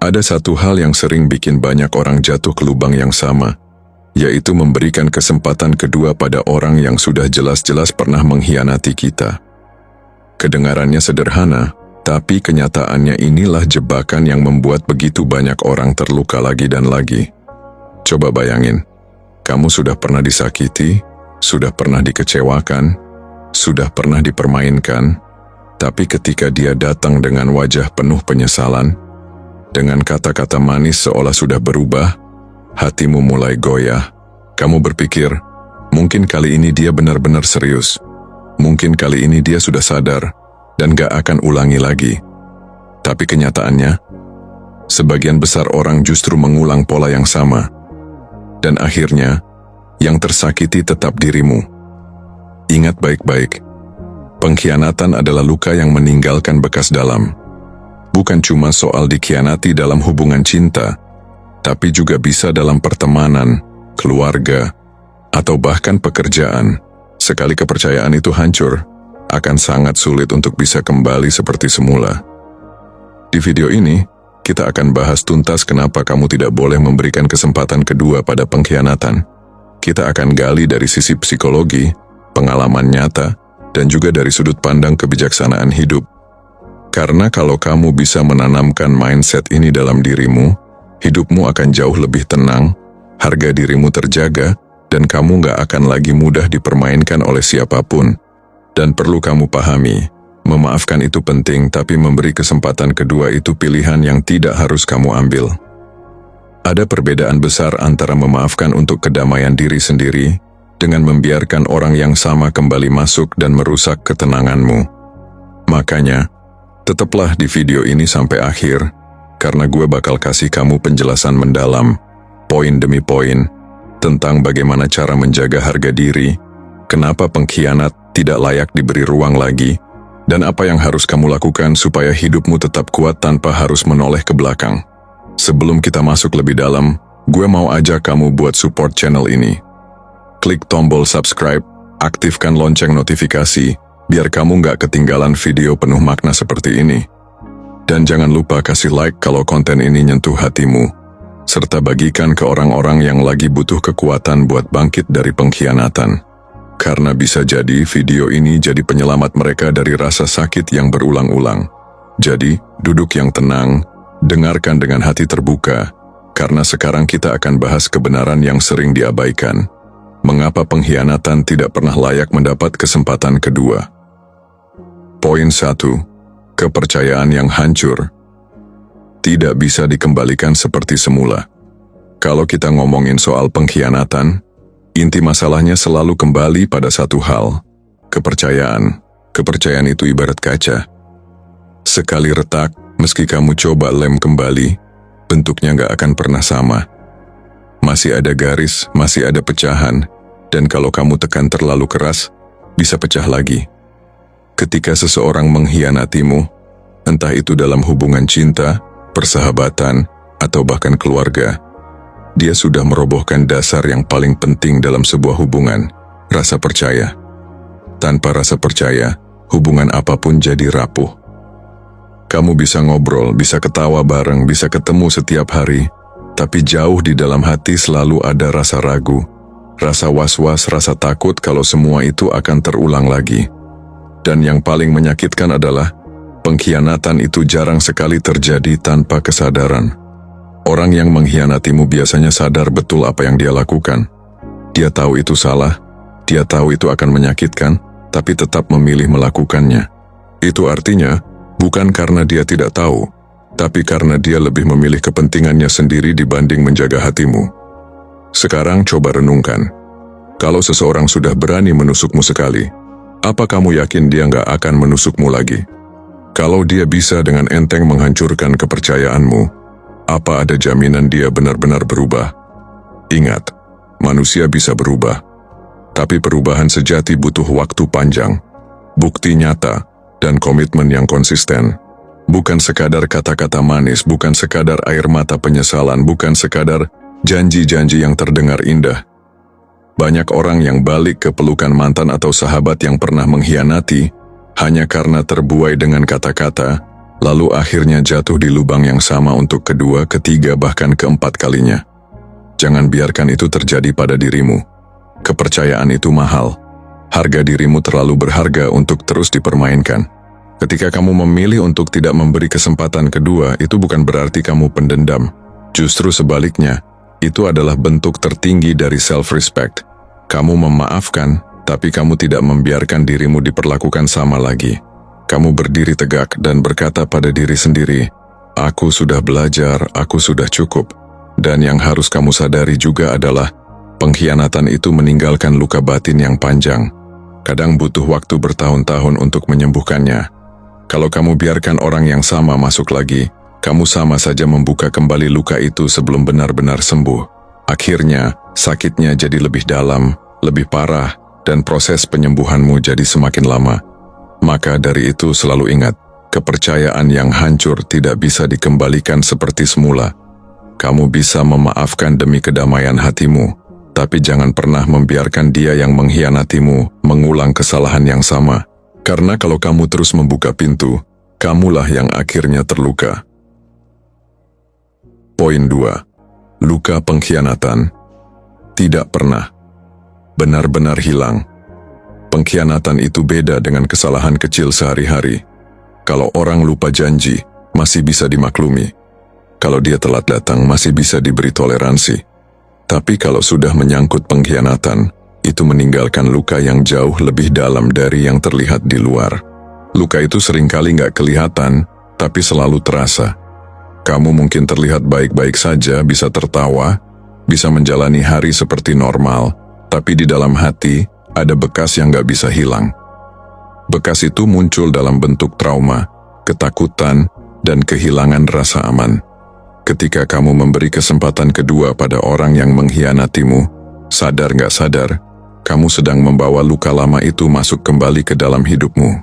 Ada satu hal yang sering bikin banyak orang jatuh ke lubang yang sama, yaitu memberikan kesempatan kedua pada orang yang sudah jelas-jelas pernah mengkhianati kita. Kedengarannya sederhana, tapi kenyataannya inilah jebakan yang membuat begitu banyak orang terluka lagi dan lagi. Coba bayangin, kamu sudah pernah disakiti, sudah pernah dikecewakan, sudah pernah dipermainkan, tapi ketika dia datang dengan wajah penuh penyesalan, dengan kata-kata manis seolah sudah berubah, hatimu mulai goyah. Kamu berpikir, mungkin kali ini dia benar-benar serius. Mungkin kali ini dia sudah sadar dan gak akan ulangi lagi. Tapi kenyataannya, sebagian besar orang justru mengulang pola yang sama. Dan akhirnya, yang tersakiti tetap dirimu. Ingat baik-baik, pengkhianatan adalah luka yang meninggalkan bekas dalam. Bukan cuma soal dikhianati dalam hubungan cinta, tapi juga bisa dalam pertemanan, keluarga, atau bahkan pekerjaan. Sekali kepercayaan itu hancur, akan sangat sulit untuk bisa kembali seperti semula. Di video ini, kita akan bahas tuntas kenapa kamu tidak boleh memberikan kesempatan kedua pada pengkhianatan. Kita akan gali dari sisi psikologi, pengalaman nyata, dan juga dari sudut pandang kebijaksanaan hidup. Karena kalau kamu bisa menanamkan mindset ini dalam dirimu, hidupmu akan jauh lebih tenang, harga dirimu terjaga, dan kamu gak akan lagi mudah dipermainkan oleh siapapun. Dan perlu kamu pahami, memaafkan itu penting, tapi memberi kesempatan kedua itu pilihan yang tidak harus kamu ambil. Ada perbedaan besar antara memaafkan untuk kedamaian diri sendiri, dengan membiarkan orang yang sama kembali masuk dan merusak ketenanganmu. Makanya, tetaplah di video ini sampai akhir, karena gue bakal kasih kamu penjelasan mendalam, poin demi poin, tentang bagaimana cara menjaga harga diri, kenapa pengkhianat tidak layak diberi ruang lagi, dan apa yang harus kamu lakukan supaya hidupmu tetap kuat tanpa harus menoleh ke belakang. Sebelum kita masuk lebih dalam, gue mau ajak kamu buat support channel ini. Klik tombol subscribe, aktifkan lonceng notifikasi, biar kamu gak ketinggalan video penuh makna seperti ini. Dan jangan lupa kasih like kalau konten ini nyentuh hatimu, serta bagikan ke orang-orang yang lagi butuh kekuatan buat bangkit dari pengkhianatan. Karena bisa jadi video ini jadi penyelamat mereka dari rasa sakit yang berulang-ulang. Jadi, duduk yang tenang, dengarkan dengan hati terbuka, karena sekarang kita akan bahas kebenaran yang sering diabaikan. Mengapa pengkhianatan tidak pernah layak mendapat kesempatan kedua? Poin 1. Kepercayaan yang hancur tidak bisa dikembalikan seperti semula. Kalau kita ngomongin soal pengkhianatan, inti masalahnya selalu kembali pada satu hal, kepercayaan. Kepercayaan itu ibarat kaca. Sekali retak, meski kamu coba lem kembali, bentuknya gak akan pernah sama. Masih ada garis, masih ada pecahan, dan kalau kamu tekan terlalu keras, bisa pecah lagi. Ketika seseorang mengkhianatimu, entah itu dalam hubungan cinta, persahabatan, atau bahkan keluarga, dia sudah merobohkan dasar yang paling penting dalam sebuah hubungan, rasa percaya. Tanpa rasa percaya, hubungan apapun jadi rapuh. Kamu bisa ngobrol, bisa ketawa bareng, bisa ketemu setiap hari, tapi jauh di dalam hati selalu ada rasa ragu, rasa was-was, rasa takut kalau semua itu akan terulang lagi. Dan yang paling menyakitkan adalah, pengkhianatan itu jarang sekali terjadi tanpa kesadaran. Orang yang mengkhianatimu biasanya sadar betul apa yang dia lakukan. Dia tahu itu salah, dia tahu itu akan menyakitkan, tapi tetap memilih melakukannya. Itu artinya, bukan karena dia tidak tahu, tapi karena dia lebih memilih kepentingannya sendiri dibanding menjaga hatimu. Sekarang coba renungkan. Kalau seseorang sudah berani menusukmu sekali, apa kamu yakin dia nggak akan menusukmu lagi? Kalau dia bisa dengan enteng menghancurkan kepercayaanmu, apa ada jaminan dia benar-benar berubah? Ingat, manusia bisa berubah, tapi perubahan sejati butuh waktu panjang, bukti nyata, dan komitmen yang konsisten. Bukan sekadar kata-kata manis, bukan sekadar air mata penyesalan, bukan sekadar janji-janji yang terdengar indah. Banyak orang yang balik ke pelukan mantan atau sahabat yang pernah mengkhianati hanya karena terbuai dengan kata-kata, lalu akhirnya jatuh di lubang yang sama untuk kedua, ketiga, bahkan keempat kalinya. Jangan biarkan itu terjadi pada dirimu. Kepercayaan itu mahal. Harga dirimu terlalu berharga untuk terus dipermainkan. Ketika kamu memilih untuk tidak memberi kesempatan kedua, itu bukan berarti kamu pendendam. Justru sebaliknya, itu adalah bentuk tertinggi dari self-respect. Kamu memaafkan, tapi kamu tidak membiarkan dirimu diperlakukan sama lagi. Kamu berdiri tegak dan berkata pada diri sendiri, "Aku sudah belajar, aku sudah cukup." Dan yang harus kamu sadari juga adalah, pengkhianatan itu meninggalkan luka batin yang panjang. Kadang butuh waktu bertahun-tahun untuk menyembuhkannya. Kalau kamu biarkan orang yang sama masuk lagi, kamu sama saja membuka kembali luka itu sebelum benar-benar sembuh. Akhirnya, sakitnya jadi lebih dalam, lebih parah, dan proses penyembuhanmu jadi semakin lama. Maka dari itu selalu ingat, kepercayaan yang hancur tidak bisa dikembalikan seperti semula. Kamu bisa memaafkan demi kedamaian hatimu, tapi jangan pernah membiarkan dia yang mengkhianatimu mengulang kesalahan yang sama. Karena kalau kamu terus membuka pintu, kamulah yang akhirnya terluka. Poin 2. Luka pengkhianatan tidak pernah benar-benar hilang. Pengkhianatan itu beda dengan kesalahan kecil sehari-hari. Kalau orang lupa janji, masih bisa dimaklumi. Kalau dia telat datang, masih bisa diberi toleransi. Tapi kalau sudah menyangkut pengkhianatan, itu meninggalkan luka yang jauh lebih dalam dari yang terlihat di luar. Luka itu seringkali nggak kelihatan, tapi selalu terasa. Kamu mungkin terlihat baik-baik saja, bisa tertawa, bisa menjalani hari seperti normal, tapi di dalam hati ada bekas yang nggak bisa hilang. Bekas itu muncul dalam bentuk trauma, ketakutan, dan kehilangan rasa aman. Ketika kamu memberi kesempatan kedua pada orang yang mengkhianatimu, sadar nggak sadar, kamu sedang membawa luka lama itu masuk kembali ke dalam hidupmu.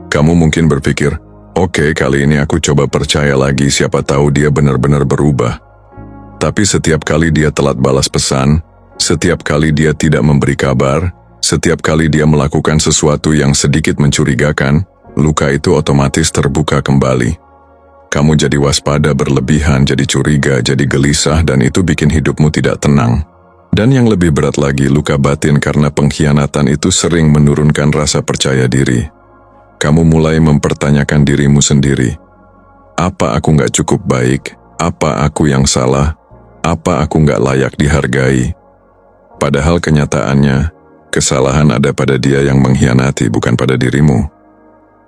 Kamu mungkin berpikir, "Oke, kali ini aku coba percaya lagi, siapa tahu dia benar-benar berubah." Tapi setiap kali dia telat balas pesan, setiap kali dia tidak memberi kabar, setiap kali dia melakukan sesuatu yang sedikit mencurigakan, luka itu otomatis terbuka kembali. Kamu jadi waspada berlebihan, jadi curiga, jadi gelisah, dan itu bikin hidupmu tidak tenang. Dan yang lebih berat lagi, luka batin karena pengkhianatan itu sering menurunkan rasa percaya diri. Kamu mulai mempertanyakan dirimu sendiri. Apa aku nggak cukup baik? Apa aku yang salah? Apa aku nggak layak dihargai? Padahal kenyataannya, kesalahan ada pada dia yang mengkhianati, bukan pada dirimu.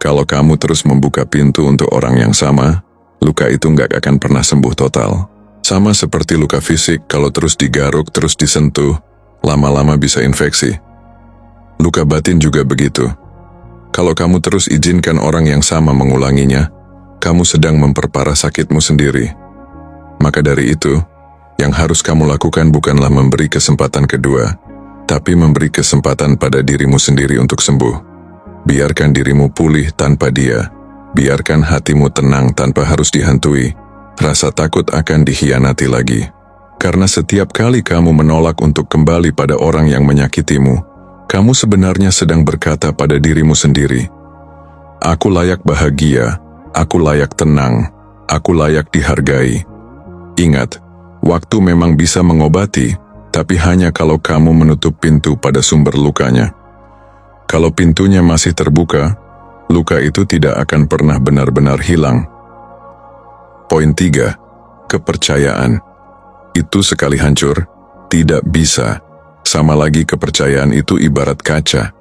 Kalau kamu terus membuka pintu untuk orang yang sama, luka itu nggak akan pernah sembuh total. Sama seperti luka fisik, kalau terus digaruk, terus disentuh, lama-lama bisa infeksi. Luka batin juga begitu. Kalau kamu terus izinkan orang yang sama mengulanginya, kamu sedang memperparah sakitmu sendiri. Maka dari itu, yang harus kamu lakukan bukanlah memberi kesempatan kedua, tapi memberi kesempatan pada dirimu sendiri untuk sembuh. Biarkan dirimu pulih tanpa dia. Biarkan hatimu tenang tanpa harus dihantui. Rasa takut akan dikhianati lagi. Karena setiap kali kamu menolak untuk kembali pada orang yang menyakitimu, kamu sebenarnya sedang berkata pada dirimu sendiri, "Aku layak bahagia, aku layak tenang, aku layak dihargai." Ingat, waktu memang bisa mengobati, tapi hanya kalau kamu menutup pintu pada sumber lukanya. Kalau pintunya masih terbuka, luka itu tidak akan pernah benar-benar hilang. Poin 3. Kepercayaan. Itu sekali hancur, tidak bisa. Sama lagi kepercayaan itu ibarat kaca.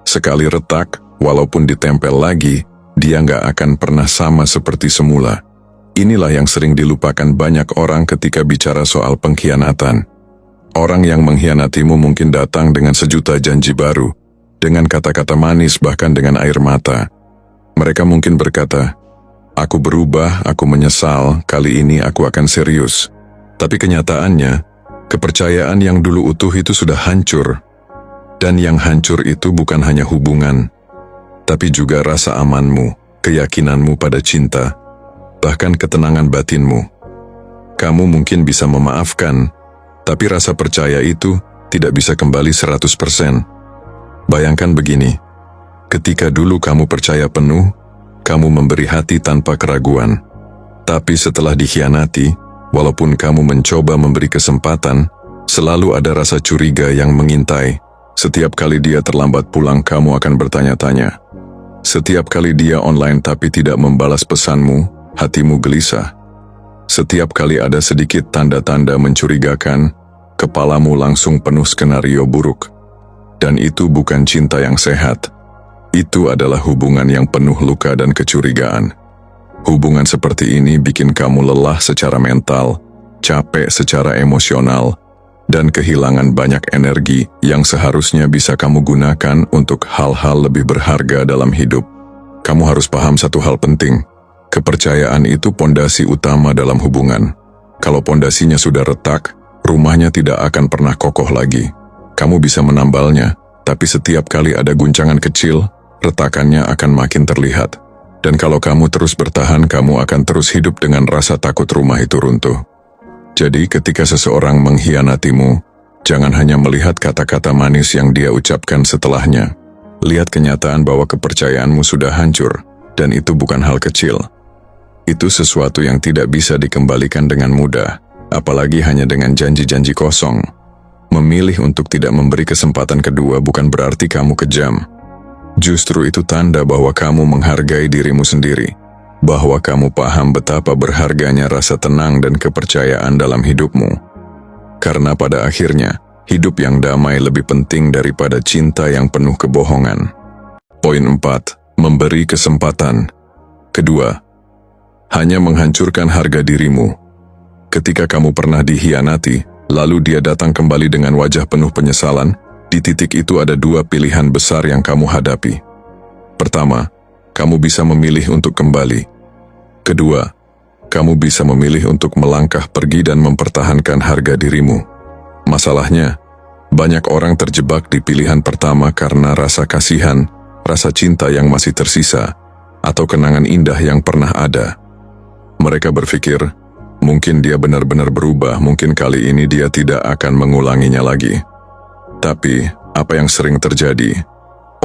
Sekali retak, walaupun ditempel lagi, dia nggak akan pernah sama seperti semula. Inilah yang sering dilupakan banyak orang ketika bicara soal pengkhianatan. Orang yang mengkhianatimu mungkin datang dengan sejuta janji baru, dengan kata-kata manis, bahkan dengan air mata. Mereka mungkin berkata, "Aku berubah, aku menyesal, kali ini aku akan serius." Tapi kenyataannya, kepercayaan yang dulu utuh itu sudah hancur. Dan yang hancur itu bukan hanya hubungan, tapi juga rasa amanmu, keyakinanmu pada cinta, bahkan ketenangan batinmu. Kamu mungkin bisa memaafkan, tapi rasa percaya itu tidak bisa kembali 100%. Bayangkan begini, Ketika dulu kamu percaya penuh, kamu memberi hati tanpa keraguan. Tapi setelah dikhianati, walaupun kamu mencoba memberi kesempatan, selalu ada rasa curiga yang mengintai. Setiap kali dia terlambat pulang, kamu akan bertanya-tanya. Setiap kali dia online tapi tidak membalas pesanmu, hatimu gelisah. Setiap kali ada sedikit tanda-tanda mencurigakan, kepalamu langsung penuh skenario buruk. Dan itu bukan cinta yang sehat. Itu adalah hubungan yang penuh luka dan kecurigaan. Hubungan seperti ini bikin kamu lelah secara mental, capek secara emosional, dan kehilangan banyak energi yang seharusnya bisa kamu gunakan untuk hal-hal lebih berharga dalam hidup. Kamu harus paham satu hal penting. Kepercayaan itu pondasi utama dalam hubungan. Kalau pondasinya sudah retak, rumahnya tidak akan pernah kokoh lagi. Kamu bisa menambalnya, tapi setiap kali ada guncangan kecil, retakannya akan makin terlihat. Dan kalau kamu terus bertahan, kamu akan terus hidup dengan rasa takut rumah itu runtuh. Jadi ketika seseorang mengkhianatimu, jangan hanya melihat kata-kata manis yang dia ucapkan setelahnya. Lihat kenyataan bahwa kepercayaanmu sudah hancur, dan itu bukan hal kecil. Itu sesuatu yang tidak bisa dikembalikan dengan mudah, apalagi hanya dengan janji-janji kosong. Memilih untuk tidak memberi kesempatan kedua bukan berarti kamu kejam. Justru itu tanda bahwa kamu menghargai dirimu sendiri. Bahwa kamu paham betapa berharganya rasa tenang dan kepercayaan dalam hidupmu. Karena pada akhirnya, hidup yang damai lebih penting daripada cinta yang penuh kebohongan. Poin 4. Memberi kesempatan. Kedua, hanya menghancurkan harga dirimu. Ketika kamu pernah dikhianati, lalu dia datang kembali dengan wajah penuh penyesalan, di titik itu ada dua pilihan besar yang kamu hadapi. Pertama, kamu bisa memilih untuk kembali. Kedua, kamu bisa memilih untuk melangkah pergi dan mempertahankan harga dirimu. Masalahnya, banyak orang terjebak di pilihan pertama karena rasa kasihan, rasa cinta yang masih tersisa, atau kenangan indah yang pernah ada. Mereka berpikir, mungkin dia benar-benar berubah, mungkin kali ini dia tidak akan mengulanginya lagi. Tapi, apa yang sering terjadi?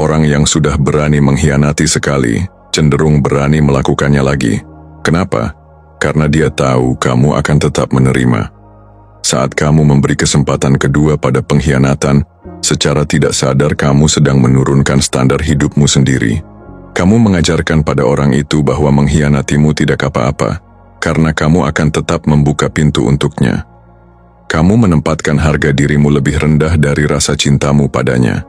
Orang yang sudah berani mengkhianati sekali, cenderung berani melakukannya lagi. Kenapa? Karena dia tahu kamu akan tetap menerima. Saat kamu memberi kesempatan kedua pada pengkhianatan, secara tidak sadar kamu sedang menurunkan standar hidupmu sendiri. Kamu mengajarkan pada orang itu bahwa mengkhianatimu tidak apa-apa, karena kamu akan tetap membuka pintu untuknya. Kamu menempatkan harga dirimu lebih rendah dari rasa cintamu padanya.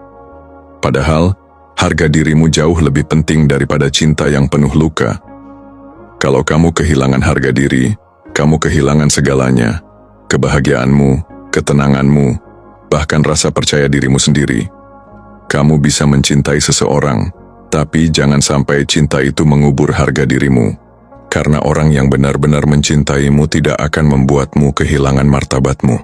Padahal, harga dirimu jauh lebih penting daripada cinta yang penuh luka. Kalau kamu kehilangan harga diri, kamu kehilangan segalanya. Kebahagiaanmu, ketenanganmu, bahkan rasa percaya dirimu sendiri. Kamu bisa mencintai seseorang, tapi jangan sampai cinta itu mengubur harga dirimu. Karena orang yang benar-benar mencintaimu tidak akan membuatmu kehilangan martabatmu.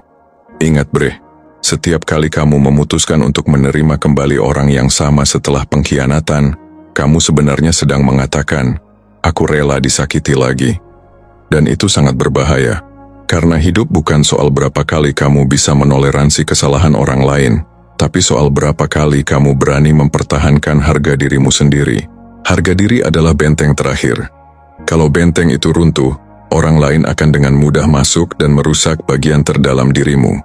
Ingat bre, setiap kali kamu memutuskan untuk menerima kembali orang yang sama setelah pengkhianatan, kamu sebenarnya sedang mengatakan, aku rela disakiti lagi. Dan itu sangat berbahaya, karena hidup bukan soal berapa kali kamu bisa menoleransi kesalahan orang lain, tapi soal berapa kali kamu berani mempertahankan harga dirimu sendiri. Harga diri adalah benteng terakhir. Kalau benteng itu runtuh, orang lain akan dengan mudah masuk dan merusak bagian terdalam dirimu.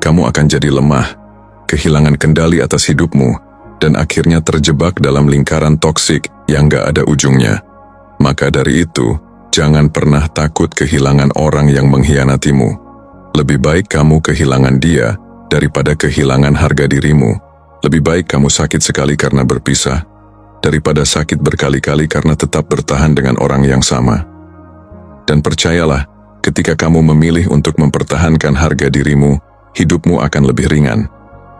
Kamu akan jadi lemah, kehilangan kendali atas hidupmu, dan akhirnya terjebak dalam lingkaran toksik yang gak ada ujungnya. Maka dari itu, jangan pernah takut kehilangan orang yang mengkhianatimu. Lebih baik kamu kehilangan dia daripada kehilangan harga dirimu. Lebih baik kamu sakit sekali karena berpisah, daripada sakit berkali-kali karena tetap bertahan dengan orang yang sama. Dan percayalah, ketika kamu memilih untuk mempertahankan harga dirimu, hidupmu akan lebih ringan.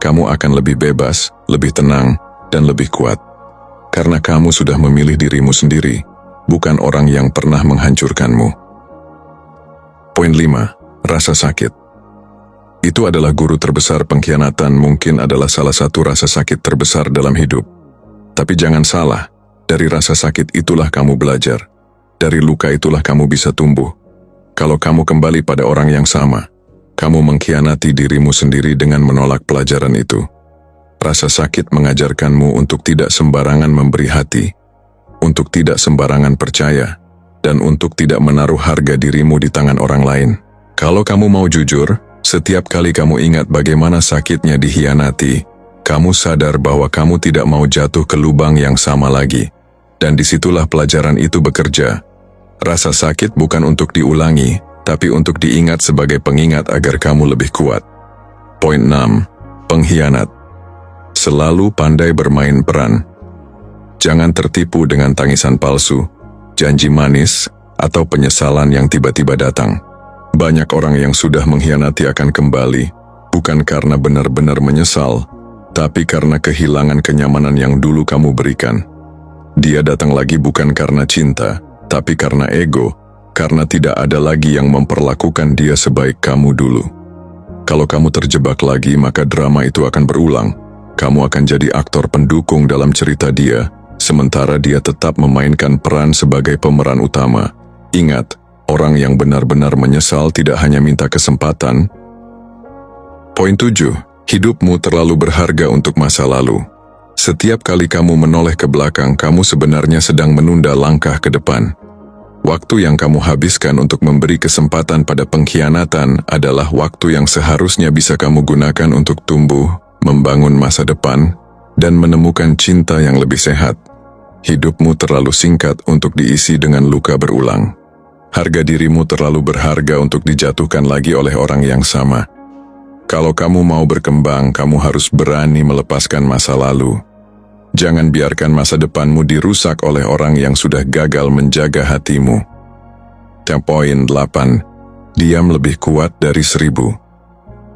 Kamu akan lebih bebas, lebih tenang, dan lebih kuat. Karena kamu sudah memilih dirimu sendiri, bukan orang yang pernah menghancurkanmu. Poin 5. Rasa sakit. Itu adalah guru terbesar pengkhianatan, mungkin adalah salah satu rasa sakit terbesar dalam hidup. Tapi jangan salah, dari rasa sakit itulah kamu belajar. Dari luka itulah kamu bisa tumbuh. Kalau kamu kembali pada orang yang sama, kamu mengkhianati dirimu sendiri dengan menolak pelajaran itu. Rasa sakit mengajarkanmu untuk tidak sembarangan memberi hati, untuk tidak sembarangan percaya, dan untuk tidak menaruh harga dirimu di tangan orang lain. Kalau kamu mau jujur, setiap kali kamu ingat bagaimana sakitnya dikhianati, kamu sadar bahwa kamu tidak mau jatuh ke lubang yang sama lagi. Dan disitulah pelajaran itu bekerja. Rasa sakit bukan untuk diulangi, tapi untuk diingat sebagai pengingat agar kamu lebih kuat. Poin 6. Pengkhianat. Selalu pandai bermain peran. Jangan tertipu dengan tangisan palsu, janji manis, atau penyesalan yang tiba-tiba datang. Banyak orang yang sudah mengkhianati akan kembali, bukan karena benar-benar menyesal, tapi karena kehilangan kenyamanan yang dulu kamu berikan. Dia datang lagi bukan karena cinta, tapi karena ego, karena tidak ada lagi yang memperlakukan dia sebaik kamu dulu. Kalau kamu terjebak lagi, maka drama itu akan berulang. Kamu akan jadi aktor pendukung dalam cerita dia, sementara dia tetap memainkan peran sebagai pemeran utama. Ingat, orang yang benar-benar menyesal tidak hanya minta kesempatan. Poin 7. Hidupmu terlalu berharga untuk masa lalu. Setiap kali kamu menoleh ke belakang, kamu sebenarnya sedang menunda langkah ke depan. Waktu yang kamu habiskan untuk memberi kesempatan pada pengkhianatan adalah waktu yang seharusnya bisa kamu gunakan untuk tumbuh, membangun masa depan, dan menemukan cinta yang lebih sehat. Hidupmu terlalu singkat untuk diisi dengan luka berulang. Harga dirimu terlalu berharga untuk dijatuhkan lagi oleh orang yang sama. Kalau kamu mau berkembang, kamu harus berani melepaskan masa lalu. Jangan biarkan masa depanmu dirusak oleh orang yang sudah gagal menjaga hatimu. Poin 8. Diam lebih kuat dari 1000.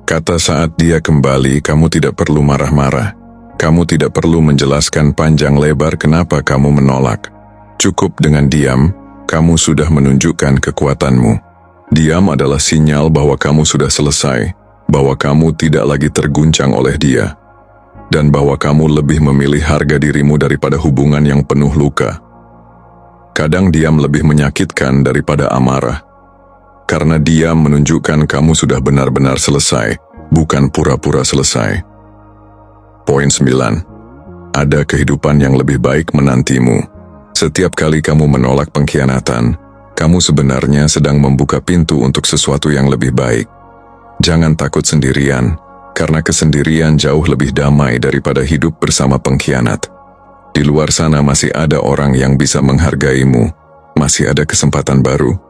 Kata saat dia kembali, kamu tidak perlu marah-marah. Kamu tidak perlu menjelaskan panjang lebar kenapa kamu menolak. Cukup dengan diam, kamu sudah menunjukkan kekuatanmu. Diam adalah sinyal bahwa kamu sudah selesai, bahwa kamu tidak lagi terguncang oleh dia, dan bahwa kamu lebih memilih harga dirimu daripada hubungan yang penuh luka. Kadang diam lebih menyakitkan daripada amarah, karena diam menunjukkan kamu sudah benar-benar selesai, bukan pura-pura selesai. Poin 9. Ada kehidupan yang lebih baik menantimu. Setiap kali kamu menolak pengkhianatan, kamu sebenarnya sedang membuka pintu untuk sesuatu yang lebih baik. Jangan takut sendirian, karena kesendirian jauh lebih damai daripada hidup bersama pengkhianat. Di luar sana masih ada orang yang bisa menghargaimu, masih ada kesempatan baru,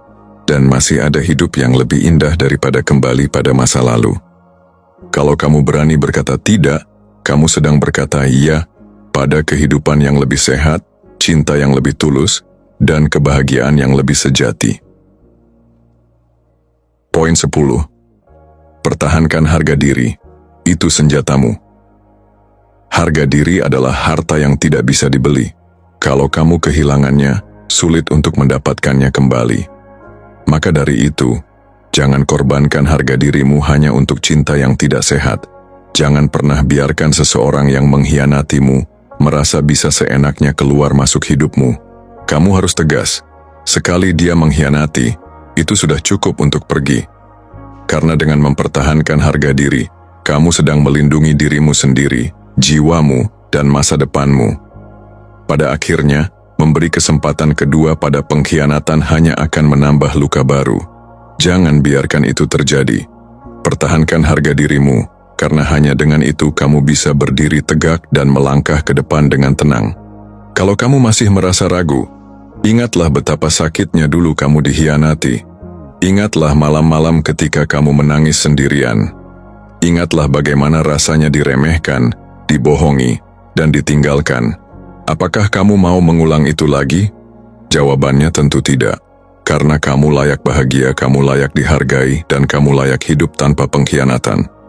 dan masih ada hidup yang lebih indah daripada kembali pada masa lalu. Kalau kamu berani berkata tidak, kamu sedang berkata iya pada kehidupan yang lebih sehat, cinta yang lebih tulus, dan kebahagiaan yang lebih sejati. Poin 10. Pertahankan harga diri. Itu senjatamu. Harga diri adalah harta yang tidak bisa dibeli. Kalau kamu kehilangannya, sulit untuk mendapatkannya kembali. Maka dari itu, jangan korbankan harga dirimu hanya untuk cinta yang tidak sehat. Jangan pernah biarkan seseorang yang mengkhianatimu merasa bisa seenaknya keluar masuk hidupmu. Kamu harus tegas. Sekali dia mengkhianati, itu sudah cukup untuk pergi. Karena dengan mempertahankan harga diri, kamu sedang melindungi dirimu sendiri, jiwamu, dan masa depanmu. Pada akhirnya, memberi kesempatan kedua pada pengkhianatan hanya akan menambah luka baru. Jangan biarkan itu terjadi. Pertahankan harga dirimu, karena hanya dengan itu kamu bisa berdiri tegak dan melangkah ke depan dengan tenang. Kalau kamu masih merasa ragu, ingatlah betapa sakitnya dulu kamu dikhianati. Ingatlah malam-malam ketika kamu menangis sendirian. Ingatlah bagaimana rasanya diremehkan, dibohongi, dan ditinggalkan. Apakah kamu mau mengulang itu lagi? Jawabannya tentu tidak. Karena kamu layak bahagia, kamu layak dihargai, dan kamu layak hidup tanpa pengkhianatan.